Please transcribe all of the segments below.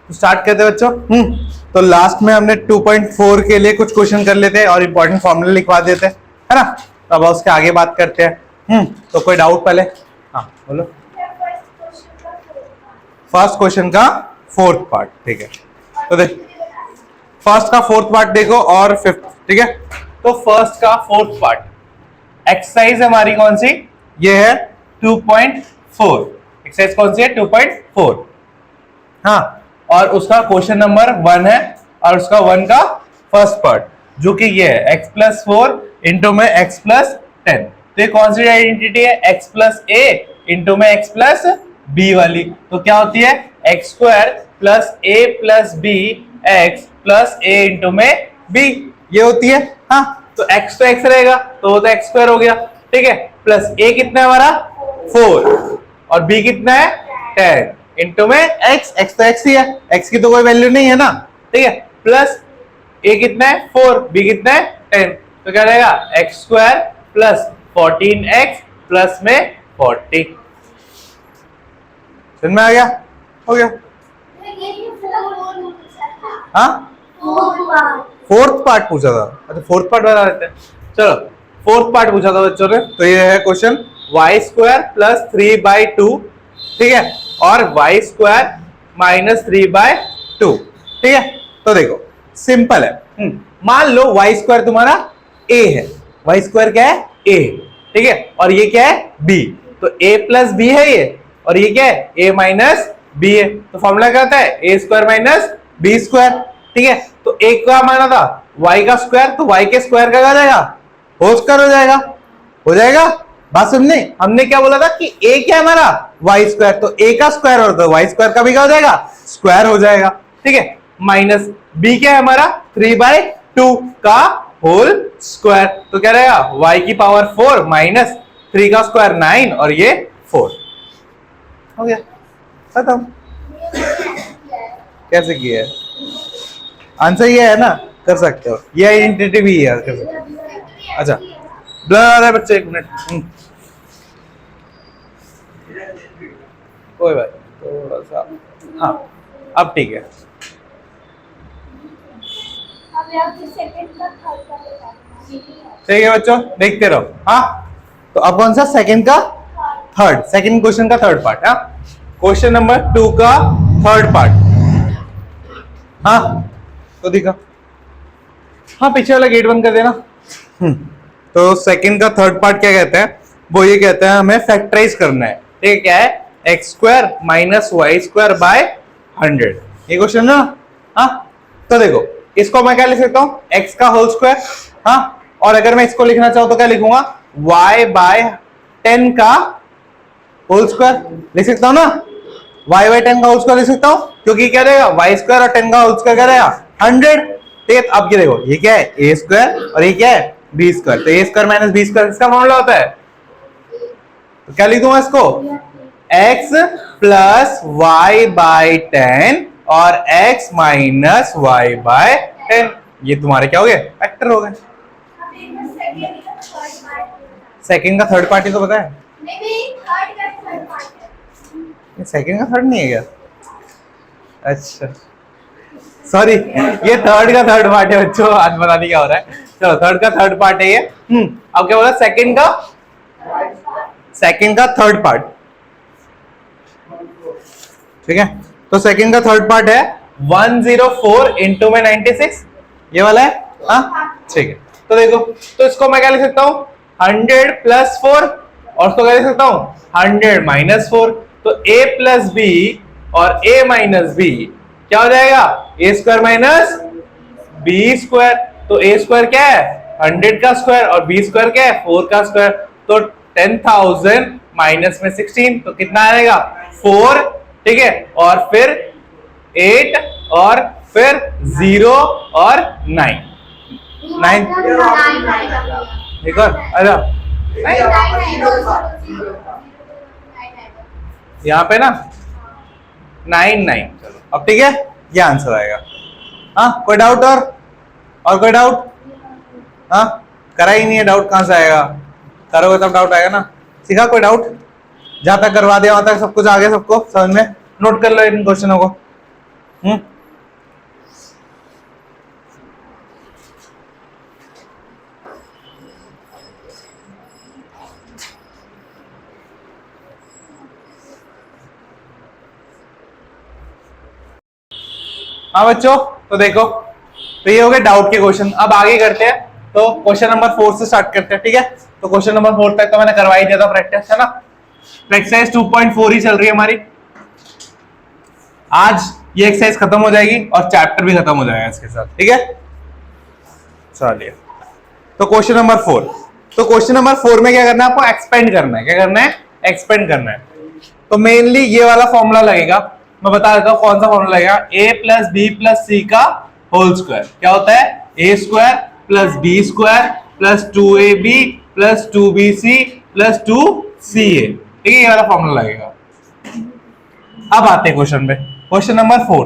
तो स्टार्ट करते हैं बच्चों। तो लास्ट में हमने 2.4 के लिए कुछ क्वेश्चन कर लेते हैं और इंपॉर्टेंट फॉर्मूला लिखवा देते हैं, है ना। तो अब उसके आगे बात करते हैं। तो कोई डाउट पहले? हाँ बोलो। फर्स्ट क्वेश्चन का फोर्थ पार्ट, ठीक है। तो देख फर्स्ट का फोर्थ पार्ट देखो और फिफ्थ, ठीक है। तो फर्स्ट का फोर्थ पार्ट एक्सरसाइज हमारी कौन सी? ये है 2.4। एक्सरसाइज कौन सी है? 2.4। हाँ, और उसका क्वेश्चन नंबर 1 है और उसका 1 का फर्स्ट पार्ट जो कि ये है x+4 इंटू में x+10। तो ये कौन सी आइडेंटिटी है? x+a इंटू में x+b वाली। तो क्या होती है? x² + a + b x + a into में b, ये होती है। हाँ, तो x तो x रहेगा तो वो तो x² हो गया, ठीक है। प्लस a कितना है हमारा? 4 और b कितना है? 10 इंटू में x तो x ही है, x की तो कोई वैल्यू नहीं है ना, ठीक है। प्लस a कितना है? 4, b कितना है? 10। तो क्या रहेगा? x² + 14x प्लस में 40। समझ में आ गया? हो गया। हाँ, फोर्थ पार्ट पूछा था। अच्छा फोर्थ पार्ट बता देते हैं। चलो फोर्थ पार्ट पूछा था बच्चों ने, तो ये है क्वेश्चन y² + 3/2, ठीक है, और y² - 3/2, ठीक है। तो देखो सिंपल है। मान लो y² तुम्हारा a है, y² क्या है? a, ठीक है, और ये क्या है? b। तो a + b है ये, और ये क्या है? a - b है। तो फॉर्मूला क्या होता है? a² - b², ठीक है। तो a का माना था y का स्क्वायर, तो y के स्क्वायर का क्या जाएगा? होल स्क्वायर हो जाएगा। हो जाएगा? बात सुनने, हमने क्या बोला था कि a क्या है हमारा? y², तो a का स्क्वायर और तो y² का भी क्या हो जाएगा? स्क्वायर हो जाएगा, ठीक है। माइनस b क्या है हमारा? 3/2 का होल स्क्वायर, तो क्या रहेगा? y की पावर 4 माइनस 3 का स्क्वायर 9 और ये 4 हो गया, खत्म। कैसे किया है? आंसर ये है ना, कर सकते हो, ये आइडेंटिटी भी है, कर सकते हो। अच्छा ब्लर है बच्चे, 1 मिनट। कोई बात, थोड़ा सा, हाँ अब ठीक है। ठीक है बच्चों, देखते रहो। हाँ, तो अब कौन सा? सेकंड का थर्ड, सेकंड क्वेश्चन का थर्ड पार्ट। हाँ, क्वेश्चन नंबर 2 का थर्ड पार्ट। हाँ तो दिखा, हाँ पीछे वाला गेट बंद कर देना। तो सेकंड का थर्ड पार्ट क्या कहते हैं? वो ये कहते हैं हमें फैक्टराइज करना है, ठीक है। क्या है? x² - y² / 100, ये क्वेश्चन ना। हाँ, तो देखो इसको मैं क्या लिख सकता हूँ? x का होल स्क्वायर, हाँ, और अगर मैं इसको लिखना चाहूँ तो क्या लिखूंगा? y/10 का होल स्क्वायर लिख सकता हूँ ना, y/10 का होल स्क्वायर लिख सकता हूँ, क्योंकि क्या रहेगा? y² और 10 का होल स्क्वायर क्या रहेगा? 100, ठीक है। अब ये देखो, ये क्या है? a² और ये क्या है? b², तो a² - b² इसका फॉर्मूला होता है, तो क्या लिख दूंगा इसको? x + y/10 और x - y/10, ये तुम्हारे क्या हो गए? फैक्टर हो गए। सेकंड का थर्ड पार्ट ही तो पता है। सेकंड का थर्ड नहीं है क्या? अच्छा सॉरी, ये थर्ड का थर्ड पार्ट है बच्चों, आज बता नहीं क्या हो रहा है। चलो थर्ड का थर्ड पार्ट है ये। अब क्या बोला? सेकंड का थर्ड पार्ट, ठीक है। तो सेकंड का थर्ड पार्ट है 104 इंटू में 96, ये वाला है। हाँ ठीक है, तो देखो, तो इसको मैं क्या लिख सकता हूँ? 100 + 4, और इसको क्या लिख सकता हूँ? 100 - 4। तो a + b और a - b क्या हो जाएगा? a² - b²। तो a² क्या है? 100 का स्क्वायर, और b² क्या है? 4 का स्क्वायर। तो 10,000 माइनस में 16, तो कितना आएगा? 4, ठीक है, और फिर 8 और फिर 0 और 9 एक और, अच्छा यहाँ पे ना 9। चलो अब ठीक है, ये आंसर आएगा। हाँ कोई डाउट? और कोई डाउट? हाँ करा ही नहीं है, डाउट कहाँ से आएगा? करोगे तब डाउट आएगा ना। सीखा? कोई डाउट? जहां तक करवा दिया वहां तक सब कुछ आ गया, सबको समझ में? नोट कर लो इन क्वेश्चनों को। हाँ बच्चों, तो देखो, तो ये हो गए डाउट के क्वेश्चन। अब आगे करते हैं, तो क्वेश्चन नंबर 4 से स्टार्ट करते हैं, ठीक है। तो क्वेश्चन नंबर 4 तक तो मैंने करवा ही दिया था प्रैक्टिस, है ना। एक्सरसाइज 2.4 ही चल रही है हमारी। आज ये एक्सरसाइज खत्म हो जाएगी और चैप्टर भी खत्म हो जाएगा इसके साथ, ठीक है। चलिए, तो क्वेश्चन नंबर 4। तो क्वेश्चन नंबर 4 में क्या करना है आपको? एक्सपेंड करना है। क्या करना है? एक्सपेंड करना है। तो मेनली ये वाला फॉर्मूला लगेगा, मैं बता देता हूं कौन सा फॉर्मूला लगेगा। a plus B plus C का होल स्क्वायर क्या होता है? a square plus B square plus 2ab plus 2bc plus 2ca, ठीक है। ये वाला फॉर्मूला लगेगा। अब आते हैं क्वेश्चन पे, क्वेश्चन नंबर 4।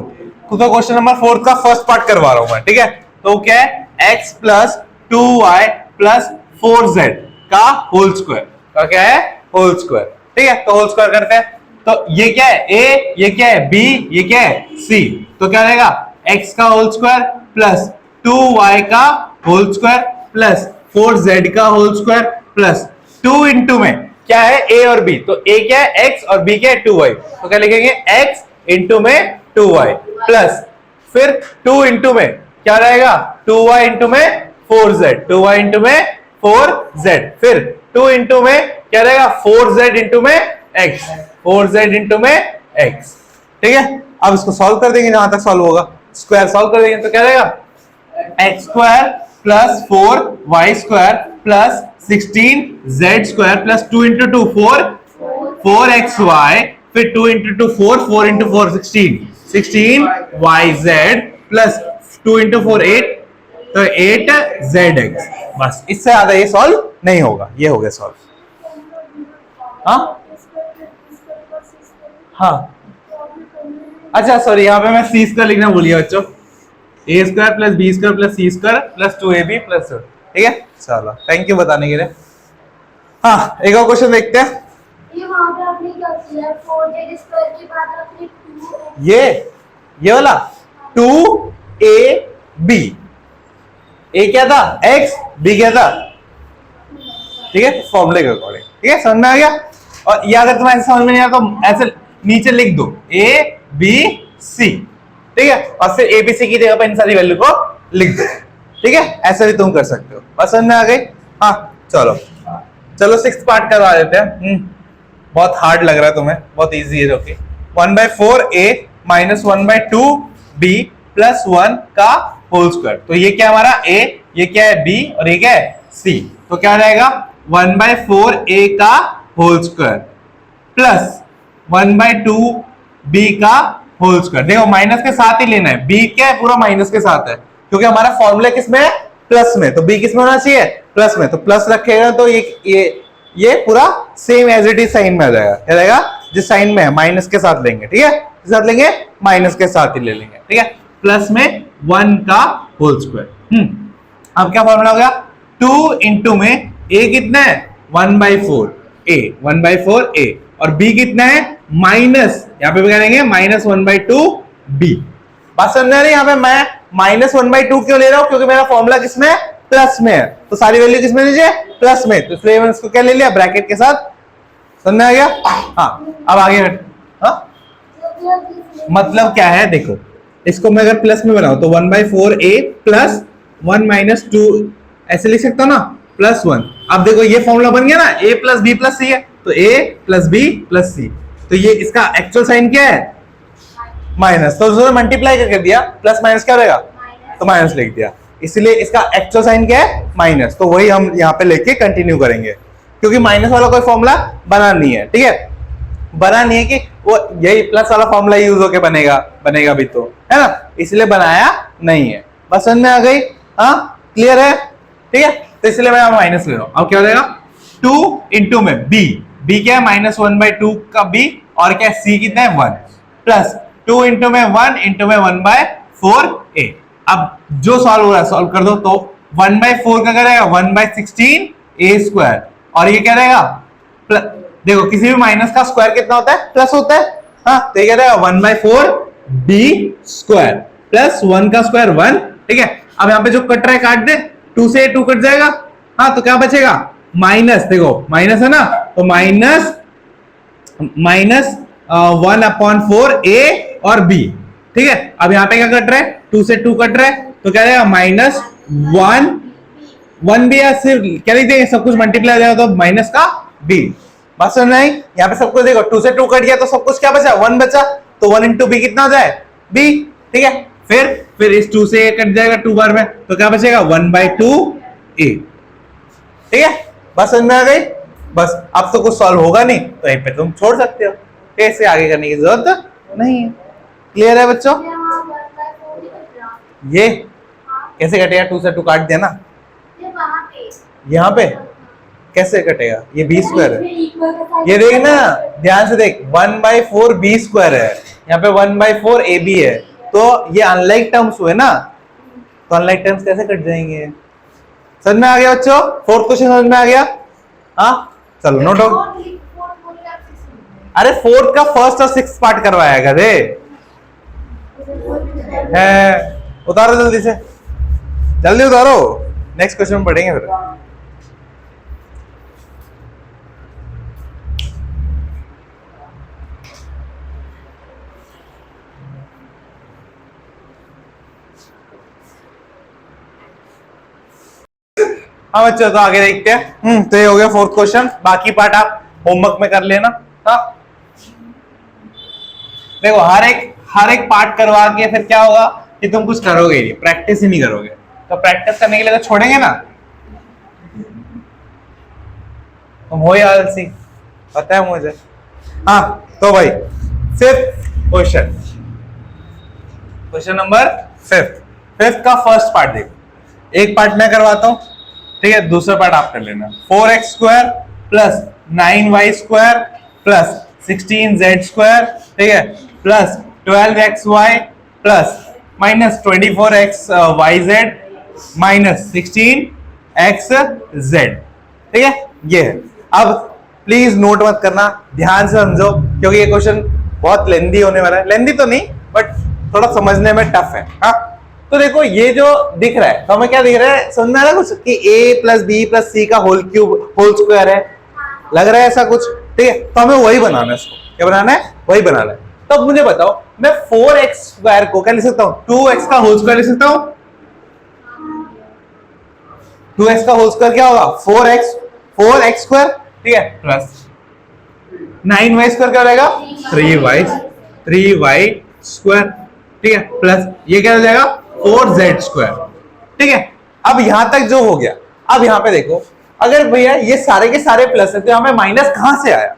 तो क्वेश्चन नंबर 4 का फर्स्ट पार्ट करवा रहा हूं मैं, ठीक है। तो क्या है? x plus 2y plus 4z का होल स्क्वायर का क्या है? होल स्क्वायर, ठीक है। तो होल स्क्वायर करते हैं। तो ये क्या है? a, ये क्या है? b, ये क्या है? c। तो क्या रहेगा? x का होल स्क्वायर प्लस 2y का होल स्क्वायर प्लस 4z का होल स्क्वायर प्लस 2 इंटू में क्या है? a और b। तो a क्या है? x और b क्या है? 2y। तो क्या लिखेंगे? x इंटू में 2y प्लस फिर 2 इंटू में क्या रहेगा? 2y इंटू में 4z, 2y इंटू में 4z, फिर 2 इंटू में क्या रहेगा? 4z इंटू में x, 4z इंटू में x, ठीक है। अब इसको सॉल्व कर देंगे, जहां तक सॉल्व होगा स्क्वायर सॉल्व कर देंगे, तो क्या रहेगा? x square plus 4y square plus 16z square plus 2 into 2 4xy, फिर 2 into 2 4 into 4 16yz plus 2 into 4 8, तो 8zx। बस, इससे ज्यादा ये सॉल्व नहीं होगा। ये हो गया सॉल्व। हाँ हाँ, अच्छा सॉरी, यहाँ पे मैं सी स्क्वायर लिखना भूल गया बच्चों। A square plus B square plus C square plus 2ab plus, ठीक है। चलो, थैंक यू बताने के लिए। हाँ, एक और क्वेश्चन देखते हैं। ये वहां पे आपने क्या किया? 4z स्क्वायर के बाद आपने 2 ये वाला 2ab, a क्या था? x, b क्या था? ठीक है, फॉर्मूले के अकॉर्डिंग, ठीक है। समझ में आ गया? और ये अगर तुम्हें समझ में नहीं आया तो ऐसे नीचे लिख दो a b c, ठीक है। और फिर a b c की जगह पर इन सारी वैल्यू को लिख दो, ठीक है। ऐसे भी तुम कर सकते हो। बस समझ में आ गई? हाँ, चलो चलो 6th पार्ट करवा देते हैं। बहुत हार्ड लग रहा है तुम्हें, बहुत इजी है। जो कि 1/4a माइनस 1/2b प्लस 1 का होल स्क्वायर। तो ये क्या हमारा a, ये क्या है b और ये क्या है c। तो क्या रहेगा? 1/4a का होल स्क्वायर प्लस 1/2b का होल स्क्वायर। देखो, माइनस के साथ ही लेना है। b क्या है? पूरा माइनस के साथ है, क्योंकि हमारा फॉर्मूला किसमें है? प्लस में। तो b किसमें होना चाहिए? प्लस में। तो प्लस रखेगा तो ये पूरा same as it is sine में आ जाएगा। क्या रहेगा? जिस साइन में है माइनस के साथ लेंगे, ठीक है। किस साथ लेंगे? माइनस के साथ ही ले लेंगे, ठीक है। प्लस में 1 का होल स्क्वायर। अब क्या फॉर्मूला हो गया? 2 इंटू में a कितना है? 1/4a, 1/4a, और b कितना है? माइनस, यहाँ पे भी करेंगे माइनस 1/2b। बात समझ रही? यहाँ पे मैं माइनस 1/2 क्यों ले रहा हूं? क्योंकि मेरा फॉर्मूला किसमें है? प्लस में है। तो सारी वैल्यू किसमें लीजिए? प्लस में। तो इसलिए मैंने इसको क्या ले लिया? ब्रैकेट के साथ। समझ में आ गया? हाँ, अब आगे। हाँ, मतलब क्या है? देखो, इसको मैं अगर प्लस में बनाऊं तो 1/4a प्लस 1 माइनस 2 ऐसे लिख सकता हूं ना, प्लस 1। अब देखो, ये फॉर्मूला बन गया ना, a plus b plus c है, तो a plus b plus c। तो ये इसका एक्चुअल साइन क्या है? माइनस। तो उसने मल्टीप्लाई करके दिया, प्लस माइनस क्या रहेगा? तो माइनस लिख दिया। इसलिए इसका एक्चुअल साइन क्या है? माइनस। तो वही हम यहाँ पे लेके कंटिन्यू करेंगे, क्योंकि माइनस वाला कोई फॉर्मूला बना नहीं है, ठीक है। बना नहीं है कि वो यही प्लस वाला फॉर्मूला यूज होके बनेगा भी, तो है ना, इसलिए बनाया नहीं है। बस समझ में आ गई? हाँ, क्लियर है? ठीक है, तो इसलिए मैं माइनस ले रहा हूं। अब क्या हो जाएगा? 2 इंटू में b क्या है? माइनस 1/2 का b, और क्या है? c कितना है? 1, प्लस 2 इंटू में 1 इंटू में 1/4a। अब जो सॉल्व हो रहा है सॉल्व कर दो। तो 1/4 का क्या रहेगा? 1/16a स्क्वायर, और ये क्या रहेगा? देखो, किसी भी माइनस का स्क्वायर कितना होता है? प्लस होता है। हाँ, तो ये क्या रहेगा? 1/4 बी स्क्वायर प्लस 1 का स्क्वायर 1, ठीक है। अब यहाँ पे जो कट रहा है काट दे, 2 से 2 कट जाएगा, हाँ तो क्या बचेगा माइनस, देखो माइनस है ना, तो माइनस 1/4 ए और बी, ठीक है। अब यहाँ पे क्या कट रहा है, 2 से 2 कट रहा है, तो क्या रहेगा -1 भी है, सिर्फ क्या लिख देंगे, सब कुछ मल्टीप्लाई हो जाएगा तो माइनस का बी। बात समझ में आई? यहाँ पे सब कुछ देखो 2 से 2 कट गया तो सब कुछ क्या बचा, 1 बचा, तो 1 इंटू बी कितना हो जाए बी, ठीक है। फिर इस 2 से कट जाएगा 2 बार में, तो क्या बचेगा 1/2 ए, ठीक है। बात समझ में आ गई? बस अब तो कुछ सॉल्व होगा नहीं तो यहीं पे तुम छोड़ सकते हो, ऐसे आगे करने की जरूरत नहीं है। क्लियर है बच्चों? ये कैसे कटेगा, 2 से 2 काट दिया ना, यहाँ पे कैसे कटेगा, ये बी स्क्वायर है, ये देख ना ध्यान से देख, 1/4 बी स्क्वायर है, यहाँ पे 1/4 ए बी है, तो ये अनलाइक टर्म्स हुए ना, तो अनलाइक टर्म्स कैसे कट जाएंगे। समझ में आ गया बच्चों? फोर्थ क्वेश्चन समझ में आ गया? हाँ चलो नोट डाउन। अरे फोर्थ का फर्स्ट और सिक्स पार्ट करवाया गधे है, उतारो जल्दी से, जल्दी उतारो, नेक्स्ट क्वेश्चन पढ़ेंगे फिर। हाँ बच्चों तो आगे देखते हैं। तो ये हो गया फोर्थ क्वेश्चन, बाकी पार्ट आप होमवर्क में कर लेना। हाँ देखो हर एक पार्ट करवा के फिर क्या होगा कि तुम कुछ करोगे नहीं, प्रैक्टिस ही नहीं करोगे, तो प्रैक्टिस करने के लिए तो छोड़ेंगे ना, तुम हो ही आलसी, पता है मुझे। हाँ तो भाई fifth question, question number fifth का फर्स्ट पार्ट देखो, एक पार्ट मैं करवाता हूं, ठीक है, दूसरा पार्ट आप कर लेना। 4x square plus 9y square plus 16z square, ठीक है, plus 12xy plus minus 24xyz minus 16xz, ठीक है, ये है। अब प्लीज नोट मत करना, ध्यान से समझो, क्योंकि ये क्वेश्चन बहुत लेंदी होने वाला है, लेंदी तो नहीं बट थोड़ा समझने में टफ है। हाँ तो देखो ये जो दिख रहा है, तो हमें क्या दिख रहा है, समझ में आ रहा है कुछ कि a plus B plus C का होल स्क्वायर है, लग रहा है ऐसा कुछ, ठीक है, तो हमें वही बनाना है, इसको क्या बनाना है, वही बनाना है। तो अब मुझे बताओ मैं 4x स्क्वायर को क्या लिख सकता हूं, 2x का होल स्क्वायर लिख सकता हूं, 2x का होल स्क्वायर क्या होगा 4x स्क्वायर, ठीक है, प्लस 9y स्क्वायर क्या हो जाएगा 3y स्क्वायर, ठीक है, प्लस ये क्या हो जाएगा 4z स्क्वायर, ठीक है। अब यहां तक जो हो गया, अब यहां पे देखो, अगर भैया ये सारे के सारे प्लस है तो हमें माइनस कहां से आया,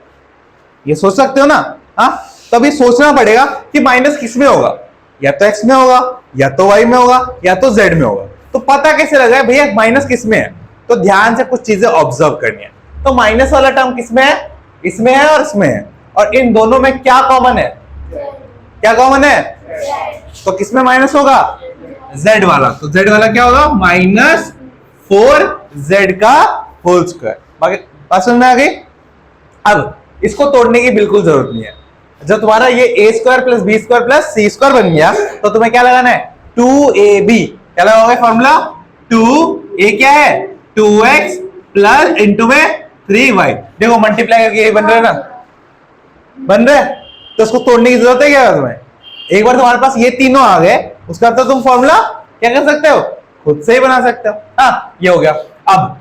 ये सोच सकते हो ना। हाँ तभी सोचना पड़ेगा कि माइनस किस में होगा, या तो x में होगा, या तो y में होगा, या तो z में होगा, तो पता कैसे लगा भैया माइनस किस में है, तो ध्यान से कुछ चीजें ऑब्जर्व करनी है। तो माइनस वाला टर्म किसमें है, इसमें है और इसमें है, और इन दोनों में क्या कॉमन है, क्या कॉमन है, तो किसमें माइनस होगा, z वाला, तो z वाला क्या होगा -4z का होल स्क्वायर। बाकी बात समझ में आ गई। अब इसको तोड़ने की बिल्कुल जरूरत नहीं है, जब तुम्हारा ये a square plus B square plus C square बन गया तो तुम्हें क्या लगाना है 2ab, क्या लगाओगे फॉर्मूला 2a क्या है 2x प्लस इंटू में 3y, देखो मल्टीप्लाई करके ये बन रहा है ना, बन रहा है, तो इसको तोड़ने की जरूरत है क्या तुम्हें, एक बार तुम्हारे पास ये तीनों आ गए उसका तो तुम फॉर्मूला क्या कर सकते हो, खुद से ही बना सकते हो। हाँ ये हो गया। अब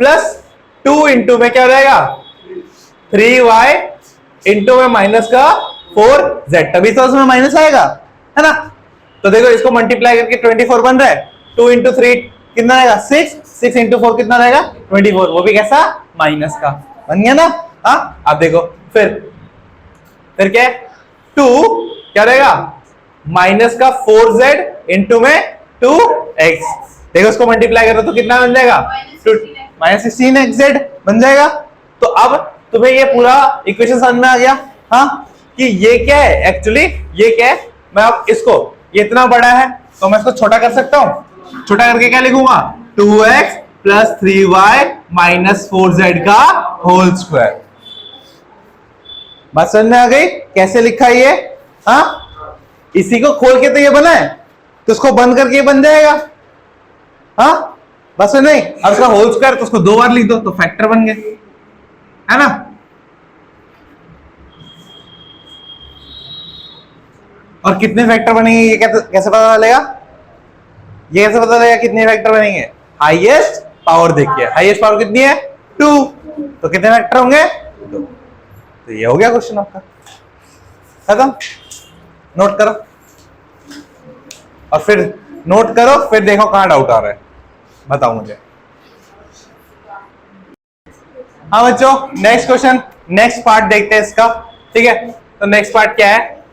प्लस 2 इंटू में क्या हो जाएगा 3y इंटू में माइनस का 4z, तभी तो उसमें माइनस आएगा, है ना। तो देखो इसको मल्टीप्लाई करके 24 बन रहा है, 2 इंटू 3 कितना रहेगा 6 इंटू 4 कितना रहेगा 24, वो भी कैसा माइनस का, बन गया ना। हाँ अब देखो फिर क्या है 2 क्या रहेगा माइनस का 4z इंटू में 2x, देखो इसको मल्टीप्लाई करो तो कितना बन जाएगा -16xz बन जाएगा। तो अब तुम्हें ये पूरा इक्वेशन समझ में आ गया। हाँ कि ये क्या है एक्चुअली, ये क्या है, मैं अब इसको, ये इतना बड़ा है तो मैं इसको छोटा कर सकता हूं, छोटा करके क्या लिखूंगा 2x plus 3y minus 4z का होल स्क्वायर। बात समझ में आ गई कैसे लिखा ये, हाँ, इसी को खोल के तो ये बना है, तो उसको बंद करके ये बन जाएगा। हाँ बस नहीं, अब उसका होल स्क्वायर तो उसको 2 बार लिख दो तो फैक्टर बन गए, है ना। और कितने फैक्टर बनेंगे ये कैसे पता चलेगा, ये कैसे पता चलेगा कितने फैक्टर बनेंगे? हाईएस्ट पावर देखिए, हाईएस्ट पावर कितनी है 2, तो कितने फैक्टर होंगे 2। तो ये हो गया क्वेश्चन आपका खत्म। नोट करो और फिर नोट करो, फिर देखो कहां डाउट आ रहा है, बताओ मुझे। हाँ बच्चों, नेक्स्ट क्वेश्चन, नेक्स्ट पार्ट देखते हैं इसका, ठीक है। तो नेक्स्ट पार्ट क्या है?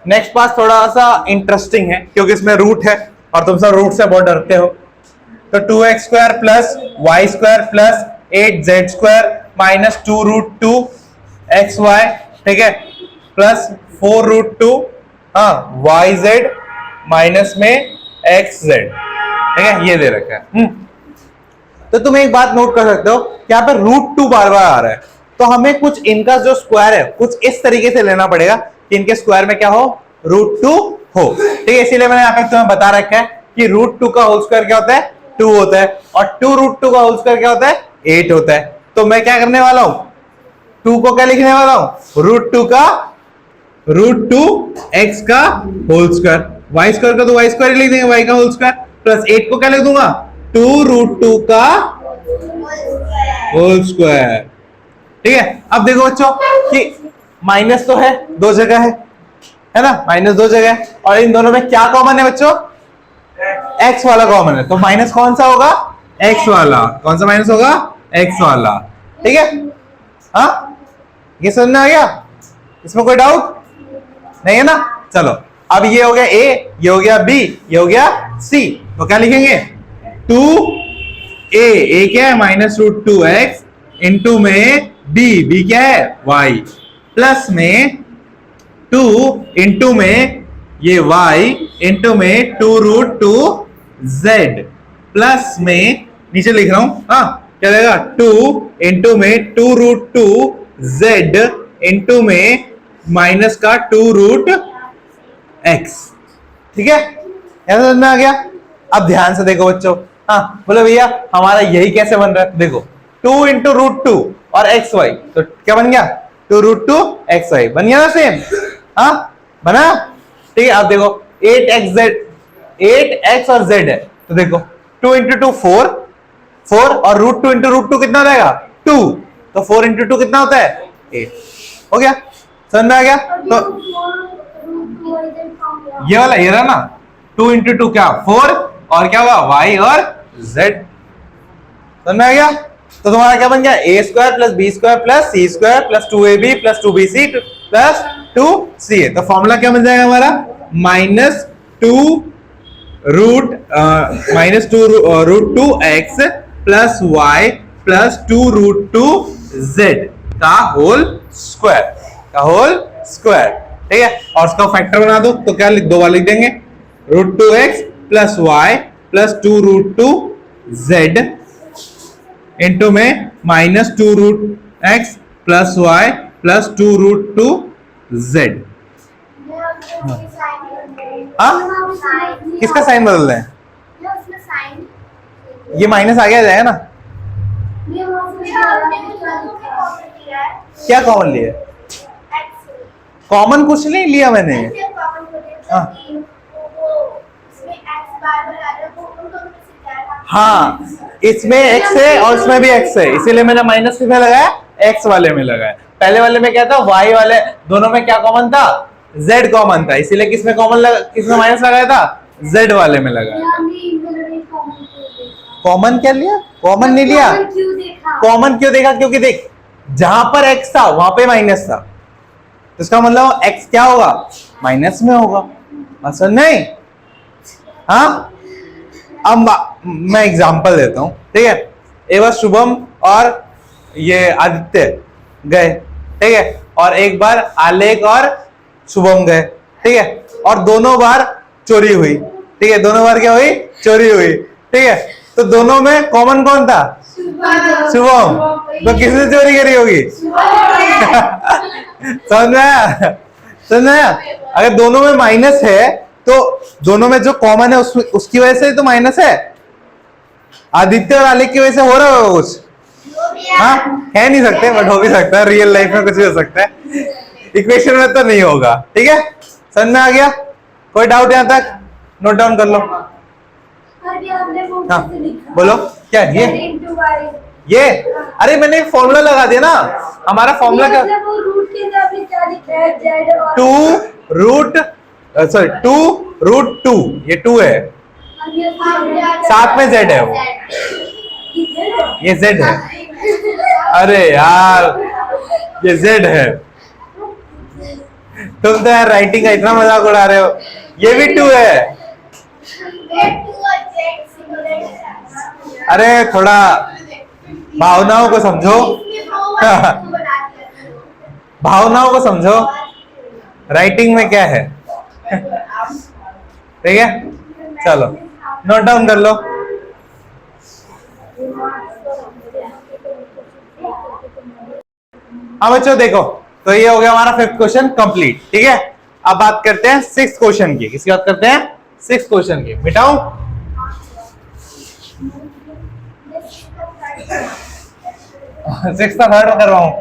नेक्स्ट पार्ट थोड़ा सा इंटरेस्टिंग है क्योंकि इसमें रूट है और तुम सब रूट से बहुत डरते हो। तो 2x square plus Y square plus 8z square minus 2√2xy, ठीक है, प्लस 4√2 yz माइनस में xz, ठीक है, ये दे रखा है। तो तुम एक बात नोट कर सकते हो कि यहाँ पे √2 बार बार आ रहा है, तो हमें कुछ इनका जो स्क्वायर है कुछ इस तरीके से लेना पड़ेगा कि इनके स्क्वायर में क्या हो, √2 हो, ठीक है। इसीलिए मैंने यहाँ पे तुम्हें बता रखा है कि √2 का होल स्क्वायर क्या होता है, 2 होता है, और 2√2 का होल स्क्वायर क्या होता है, 8 होता है। तो मैं क्या करने वाला हूं, 2 को क्या लिखने वाला हूं, √2 का √2x का होल स्क्वायर, y स्क्वायर का तो y स्क्वायर लिख देंगे, y का होल स्क्वायर, प्लस 8 को क्या लिख दूंगा, 2√2 का होल स्क्वायर, ठीक है। अब देखो बच्चों कि माइनस तो है 2 जगह है ना, माइनस 2 जगह है, और इन दोनों में क्या कॉमन है बच्चों, x वाला कॉमन है, तो माइनस कौन सा होगा, x वाला। कौन सा माइनस होगा, x वाला, ठीक है। हाँ ये समझ में आ गया, इसमें कोई डाउट नहीं है ना। चलो अब ये हो गया a, ये हो गया b, ये हो गया c, तो क्या लिखेंगे, 2a क्या है, -√2x इंटू में b क्या है y, प्लस में 2 इंटू में ये y इंटू में 2√2z, प्लस में नीचे लिख रहा हूं, हाँ क्या रहेगा, 2 इंटू में 2√2z इंटू में माइनस का 2√x, ठीक है। ऐसा समझ में आ गया। अब ध्यान से देखो बच्चों, हाँ बोलो भैया हमारा यही कैसे बन रहा है, देखो 2 इंटू √2 और xy, तो क्या बन गया, 2√2xy बन गया ना, सेम, हाँ बना, ठीक है। अब देखो 8x और z है, तो देखो 2 इंटू 2 4 और √2 इंटू √2 कितना हो जाएगा, 2, तो 4 इंटू 2 कितना होता है, 8, हो गया, समझ में आ गया। तो ये वाला ये रहा ना, 2 इंटू 2 क्या 4, और क्या हुआ y और z, समझ में आ गया। तो तुम्हारा क्या बन गया, a square plus b square plus c square plus 2ab plus 2bc plus 2ca। तो फॉर्मूला क्या बन जाएगा हमारा, -2√2x plus y plus 2√2z का होल स्क्वायर, ठीक है। और उसका फैक्टर बना दो, तो क्या दो बार लिख देंगे, √2x plus y plus 2√2z into में -2√x plus y plus 2√2z। किसका साइन बदल रहे हैं, ये माइनस आ गया जाएगा ना, क्या कॉमन लिया, कॉमन कुछ नहीं लिया मैंने, हाँ इसमें x है और इसमें भी x है, इसीलिए मैंने माइनस किसमें लगाया, x वाले में लगाया। पहले वाले में क्या था, y वाले, दोनों में क्या कॉमन था, z कॉमन था, इसीलिए किसमें किसमें माइनस लगाया था, z वाले में लगाया। कॉमन क्या लिया, कॉमन नहीं लिया, कॉमन क्यों देखा, क्योंकि देख जहां पर x था वहां पे माइनस था, तो इसका मतलब x क्या होगा, माइनस में होगा, समझ नहीं। हाँ अब मैं एग्जांपल देता हूं, ठीक है। एक बार शुभम और ये आदित्य गए, ठीक है, और एक बार आलेख और शुभम गए, ठीक है, और दोनों बार चोरी हुई, ठीक है, दोनों बार क्या हुई, चोरी हुई, ठीक है। तो दोनों में कॉमन कौन था, शुभम, तो किसने चोरी करी होगी, समझ में आया, समझ में आया? अगर दोनों में माइनस है तो दोनों में जो कॉमन है उसकी वजह से तो माइनस है। आदित्य और आलिक की वजह से हो रहा होगा कुछ, हाँ कह नहीं सकते बट हो भी सकता है, रियल लाइफ में कुछ भी हो सकता है, इक्वेशन में तो नहीं होगा। ठीक है, समझ में आ गया? कोई डाउट यहां तक? नोट डाउन कर लो। अभी आपने वो हाँ कैसे लिखा? बोलो क्या ये into y। ये अरे मैंने फॉर्मूला लगा दिया ना, हमारा फॉर्मूला क्या, मतलब वो रूट के अंदर आपने क्या लिखा है? z और 2√2, ये 2 है, साथ में z है वो, ये z है। अरे यार ये z है, तुम तो यार राइटिंग का इतना मजाक उड़ा रहे हो। ये भी 2 है। अरे थोड़ा भावनाओं को समझो, भावनाओं को समझो, राइटिंग में क्या है। ठीक है, चलो नोट डाउन कर लो। हाँ बच्चों देखो, तो ये हो गया हमारा 5th क्वेश्चन कंप्लीट। ठीक है, अब बात करते हैं 6th क्वेश्चन की। किसकी बात करते हैं? 6th क्वेश्चन की। मिटाऊं? 6th का 3rd करवाऊं?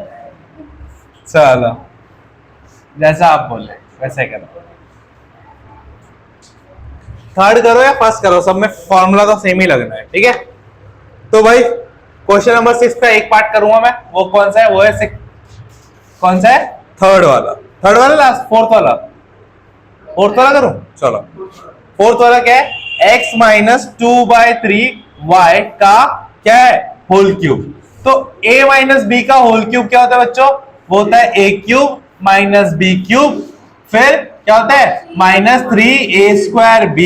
चलो जैसा आप बोले वैसे करो। 3rd करो या 1st करो, सब में फॉर्मूला तो सेम ही लगना है। ठीक है, तो भाई क्वेश्चन नंबर 6 का एक पार्ट करूंगा मैं, वो कौन सा है? वो है कौन सा है? 3rd वाला। 3rd वाला लास्ट 4th वाला, 4th वाला करूं? चलो 4th वाला क्या है? x माइनस 2/3 y का क्या है? Whole cube. तो a माइनस बी का होल क्यूब क्या होता है बच्चों? वो होता है a cube minus b cube, फिर क्या होता है? -3a² b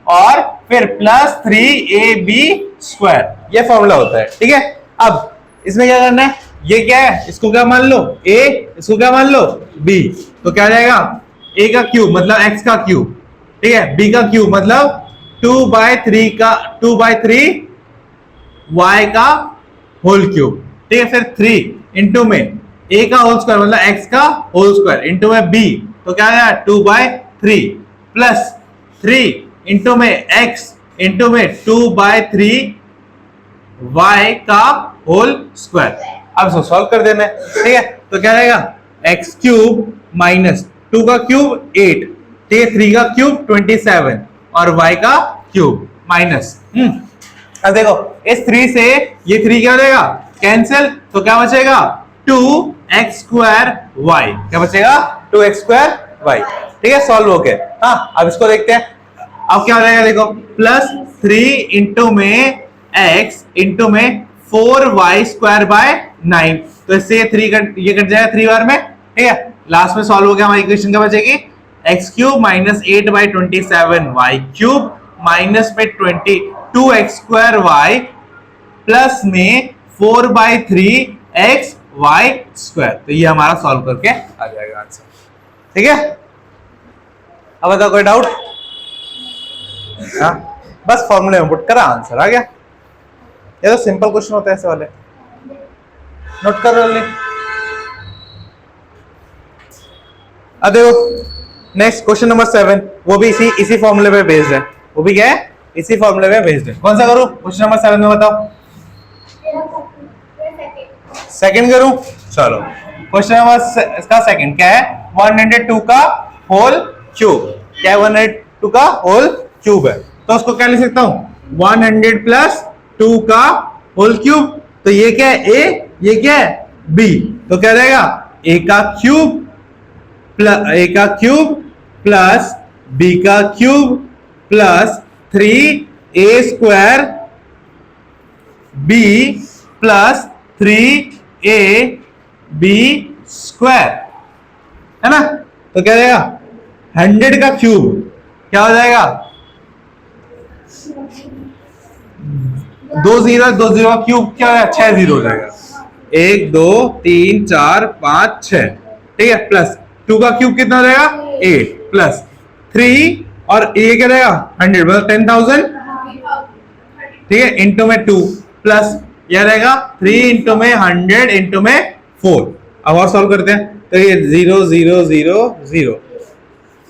और फिर +3ab²। ये फॉर्मूला होता है। ठीक है, अब इसमें क्या करना है? ये क्या है? इसको क्या मान लो? a, इसको क्या मान लो? b। तो क्या जाएगा? a का क्यूब मतलब x का क्यूब, ठीक है, b का क्यूब मतलब 2/3 y का होल क्यूब। ठीक है, फिर 3 इंटू में a का होल स्क्वायर मतलब x का होल स्क्वायर इंटू में b, तो क्या आया? 2/3 प्लस 3 इंटू में x इंटू में 2/3 y का होल स्क्वायर। अब इसको सॉल्व कर देना है। ठीक है, तो क्या रहेगा? x क्यूब माइनस 2 का क्यूब 8, ठीक है, 3 का क्यूब 27 और y का क्यूब माइनस। अब देखो इस 3 से ये 3 क्या हो जाएगा? कैंसिल, तो क्या बचेगा? 2x² y। क्या बचेगा? 2x² y। ठीक है, सॉल्व हो गया। हाँ अब इसको देखते हैं। अब क्या हो जाएगा? देखो +3 इंटू में x इंटू में 4y²/9, तो इससे ये कट जाएगा 3 बार में। ठीक है, लास्ट में सॉल्व हो गया। हमारी इक्वेशन क्या बचेगी? x³ माइनस 8/27 y³ माइनस में 2x² y प्लस में 4/3x y²। तो ये हमारा सॉल्व करके आ जाएगा आंसर। ठीक है, अब बताओ कोई डाउट? हाँ बस फॉर्मूले में पुट करा, आंसर आ गया। ये तो सिंपल क्वेश्चन होता है ऐसे वाले। नोट कर लो। अब देखो नेक्स्ट क्वेश्चन नंबर 7, वो भी इसी फॉर्मूले पे बेस्ड है। वो भी क्या है? इसी फॉर्मूले पे बेस्ड है। कौन सा करूं? क्वेश्चन नंबर 7 में बताओ। सेकंड करूं? चलो क्वेश्चन नंबर इसका सेकंड क्या है? 102 का होल क्यूब। क्या है? 102 का होल क्यूब है, तो उसको क्या लिख सकता हूं? 100 प्लस 2 का होल क्यूब। तो ये क्या है? a, ये क्या है? b। तो क्या रहेगा? a का क्यूब प्लस b का cube plus 3a² b plus 3ab² है ना? तो क्या रहेगा? 100 का क्यूब क्या हो जाएगा? 2 0 का क्यूब क्या है? 6 0 हो जाएगा। 1 2 3 4 5 6। ठीक है, प्लस 2 का क्यूब कितना हो जाएगा? 8 प्लस 3 और ये क्या रहेगा? 100 मतलब 10,000। ठीक है, इंटू में 2 प्लस यह रहेगा 3 इंटू में 100 इंटू में 4। अब और सॉल्व करते हैं। तो ये 0 0 0 0,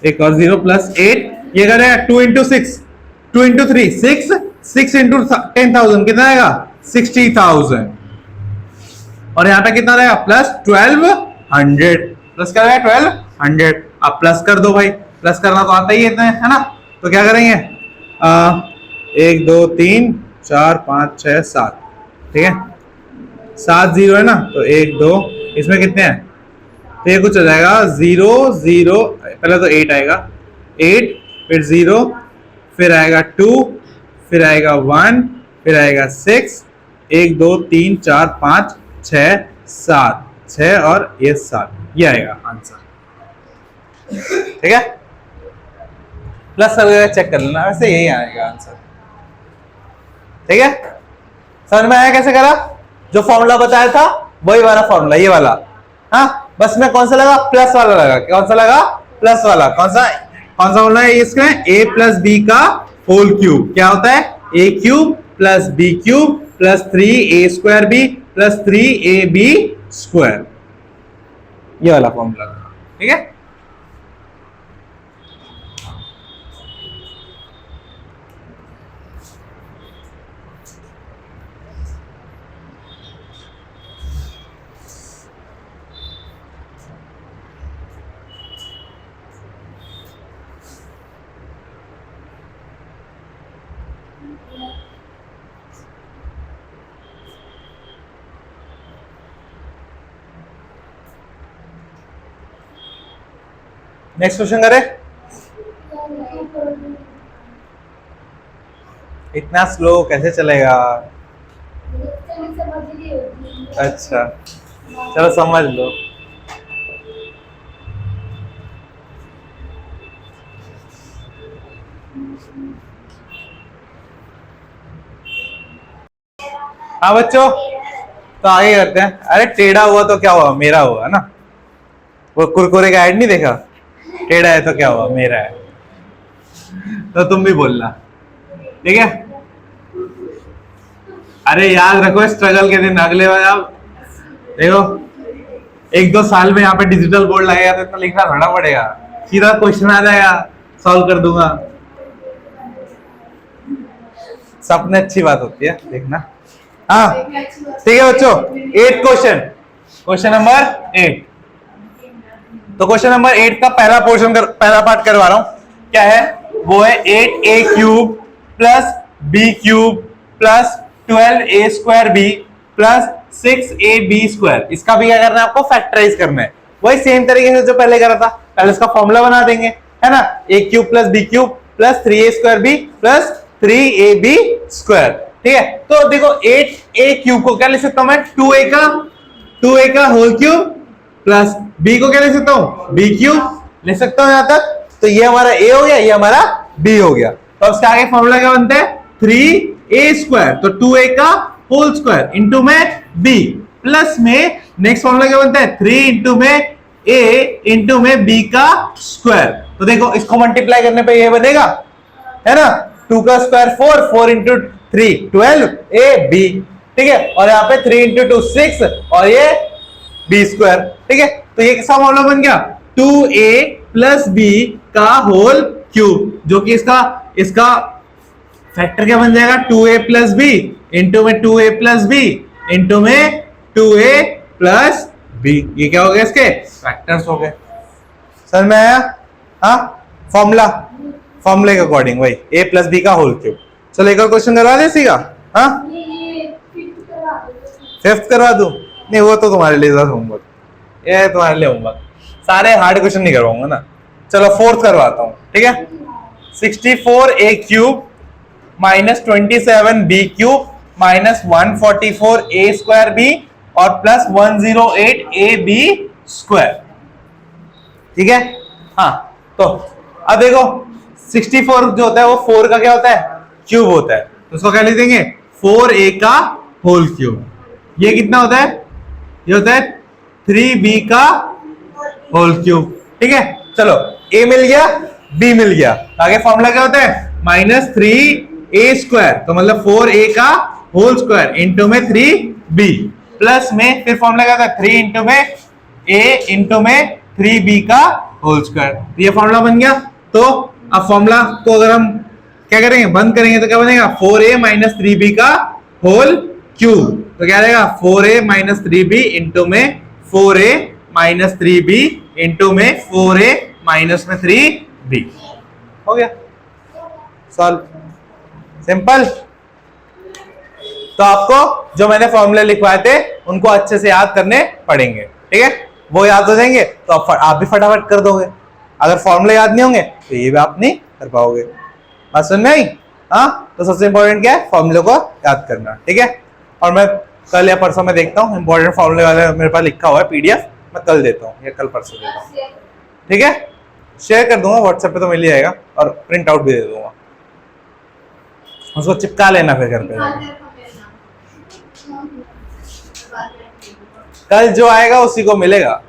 एक और 0 प्लस 8, ये करेगा 2 इंटू 6, 2 इंटू 3 6, 6 इंटू 10,000 कितना आएगा 60,000, और यहाँ पे कितना रहेगा प्लस 1200, प्लस क्या रहेगा 1200। अब प्लस कर दो भाई, प्लस करना तो आता ही है ना। तो क्या करेंगे 1 2 3 4 5 6 7, ठीक है 7 0 है ना, तो 1 2, इसमें कितने हैं, तो ये कुछ हो जाएगा 0 0, पहले तो 8 आएगा, 8 फिर 0, फिर आएगा 2, फिर आएगा 1, फिर आएगा 6, 1 2 3 4 5 6 7, 6 और ये 7, ये आएगा आंसर, ठीक है। प्लस करके चेक कर लेना, वैसे यही आएगा आंसर, ठीक है। समझ में आया कैसे करा, जो फॉर्मूला बताया था वही वाला फॉर्मूला, ये वाला, हाँ बस में कौन सा लगा, प्लस वाला लगा, कौन सा लगा, प्लस वाला, कौन सा फॉर्मूला है इसमें, a प्लस बी का होल क्यूब, क्या होता है a cube plus B cube plus 3a square B plus 3ab square, ये वाला फॉर्मूला, ठीक है। नेक्स्ट क्वेश्चन करें। इतना स्लो कैसे चलेगा, अच्छा चलो समझ लो। हाँ बच्चों, तो आगे करते हैं। अरे टेढ़ा हुआ तो क्या हुआ, मेरा हुआ ना, वो कुरकुरे का ऐड नहीं देखा, टेढ़ा है तो क्या हुआ, मेरा है, तो तुम भी बोलना, ठीक है। अरे याद रखो स्ट्रगल के दिन, अगले बार आप देखो 1-2 साल में यहाँ पे डिजिटल बोर्ड लगेगा तो इतना लिखना थोड़ा पड़ेगा, सीधा क्वेश्चन आ जाएगा, सॉल्व कर दूंगा। सपने अच्छी बात होती है, देखना। हाँ ठीक है बच्चों, 8 क्वेश्चन, क्वेश्चन नंबर 8। तो क्वेश्चन नंबर 8 का पहला पोर्शन पहला पार्ट करवा रहा हूं, क्या है वो है 8a cube plus b cube plus 12a square b plus 6ab square. इसका भी क्या करना है आपको, फैक्टराइज करना है, वही सेम तरीके से जो पहले करा था। पहले इसका फॉर्मूला बना देंगे, है ना, a cube plus b cube plus 3a square b plus 3ab square, ठीक है। तो देखो 8a क्यूब को क्या लिख सकता हूं मैं, 2a का होल क्यूब प्लस b को क्या लिख सकता हूं, b क्यूब लिख सकता हूं यहां तक। तो ये हमारा a हो गया, ये हमारा b हो गया। तो उसके आगे फॉर्मूला क्या बनता है, 3a स्क्वायर, तो 2a का होल स्क्वायर इंटू में b प्लस में नेक्स्ट फॉर्मूला क्या बनता है, 3 इंटू में a इंटू में b का स्क्वायर। तो देखो इसको मल्टीप्लाई करने पे ये बनेगा, है ना, 2 का स्क्वायर 4, 4 इंटू 3 12ab, ठीक है, और यहाँ पे 3 इंटू 2 6 और ये b स्क्वायर, ठीक है। तो ये किसका फॉर्मूला बन गया, 2a प्लस b का होल क्यूब, जो कि इसका फैक्टर क्या बन जाएगा, 2a प्लस b इंटू में 2a प्लस b इंटू में 2a प्लस b। ये क्या हो गया, इसके फैक्टर्स हो गए। समझ में आया, हाँ फॉर्मूले के अकॉर्डिंग वही a प्लस b का होल क्यूब। चलो एक और क्वेश्चन करवा दे इसी का, हाँ 5th करवा दूं, नहीं वो तो तुम्हारे लिए होमवर्क, ये तुम्हारे लिए होमवर्क, सारे हार्ड क्वेश्चन नहीं करवाऊंगा ना। चलो 4th करवाता हूं, ठीक है। 64a cube minus 27b cube minus 144a square b और प्लस 108ab स्क्वायर, ठीक है। हाँ तो अब देखो 64 जो होता है वो 4 का क्या होता है, क्यूब होता है, तो उसको क्या लिख देंगे, 4a का होल क्यूब। ये कितना होता है, ये होता है 3b का होल क्यूब, ठीक है। चलो a मिल गया, b मिल गया, आगे फॉर्मूला क्या होता है, माइनस 3a स्क्वायर, तो मतलब 4a का होल स्क्वायर इंटू में 3b प्लस में फिर फॉर्मूला क्या होता है, 3 इंटू में a इंटू में 3b का होल स्क्वायर। ये फॉर्मूला बन गया। तो अब फॉर्मूला को अगर हम क्या करेंगे, बंद करेंगे तो क्या बनेगा, 4a माइनस 3b का होल क्यूब। तो क्या रहेगा 4a माइनस 3b इंटू में 4a माइनस 3b इंटू में 4a माइनस में 3b। हो गया सॉल्व, सिंपल। तो आपको जो मैंने फॉर्मूले लिखवाए थे उनको अच्छे से याद करने पड़ेंगे, ठीक है। वो याद हो जाएंगे तो आप भी फटाफट कर दोगे। अगर फॉर्मूले याद नहीं होंगे तो ये भी आप नहीं कर पाओगे। बात समझ में आई? हाँ, तो सबसे इंपॉर्टेंट क्या है, फॉर्मूले को याद करना, ठीक है। और मैं कल या परसों में देखता हूँ, इंपॉर्टेंट फॉर्मूले वाले मेरे पास लिखा हुआ है पीडीएफ, मैं कल देता हूँ या कल परसों देता हूँ, ठीक है। शेयर कर दूंगा व्हाट्सएप पे तो मिल जाएगा, और प्रिंट आउट भी दे दूंगा, उसको चिपका लेना फिर घर पे। कल जो आएगा उसी को मिलेगा।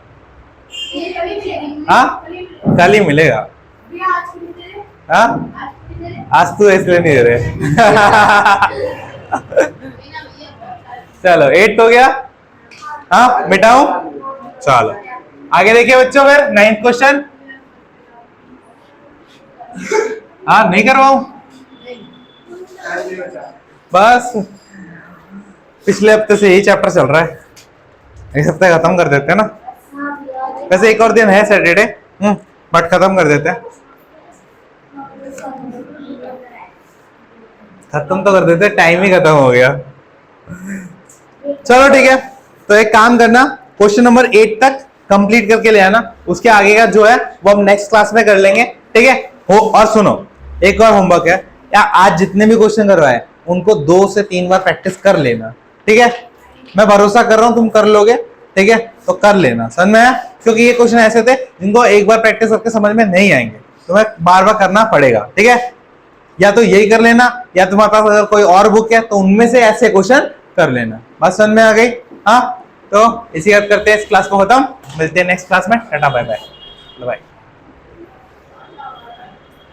हाँ, कल ही मिलेगा। हाँ, आज तो इसलिए नहीं दे रहे। चलो 8 हो गया। हाँ, मिटाऊं? चलो आगे देखिए बच्चों, फिर 9th क्वेश्चन। हाँ, नहीं करवाऊं? बस पिछले हफ्ते से यही चैप्टर चल रहा है, इस हफ्ते खत्म कर देते हैं ना। वैसे एक और दिन है सैटरडे, बट खत्म कर देते हैं। खत्म तो कर देते, टाइम ही खत्म हो गया। चलो ठीक है, तो एक काम करना, क्वेश्चन नंबर 8 तक कंप्लीट करके ले आना, उसके आगे का जो है वो हम नेक्स्ट क्लास में कर लेंगे, ठीक है। हो, और सुनो, एक और होमवर्क है, या आज जितने भी क्वेश्चन करवाए उनको 2 से 3 बार प्रैक्टिस कर लेना, ठीक है। मैं भरोसा कर रहा हूं तुम कर लोगे, ठीक है, तो कर लेना, समझ में आया? क्योंकि ये क्वेश्चन ऐसे थे जिनको एक बार प्रैक्टिस करके समझ में नहीं आएंगे, तुम्हें बार बार करना पड़ेगा, ठीक है। या तो यही कर लेना, या तुम्हारे पास अगर कोई और बुक है तो उनमें से ऐसे क्वेश्चन कर लेना। बात समझ में आ गई? हाँ, तो इसी बात करते हैं इस क्लास को खत्म, मिलते हैं नेक्स्ट क्लास में। Tata bye bye bye.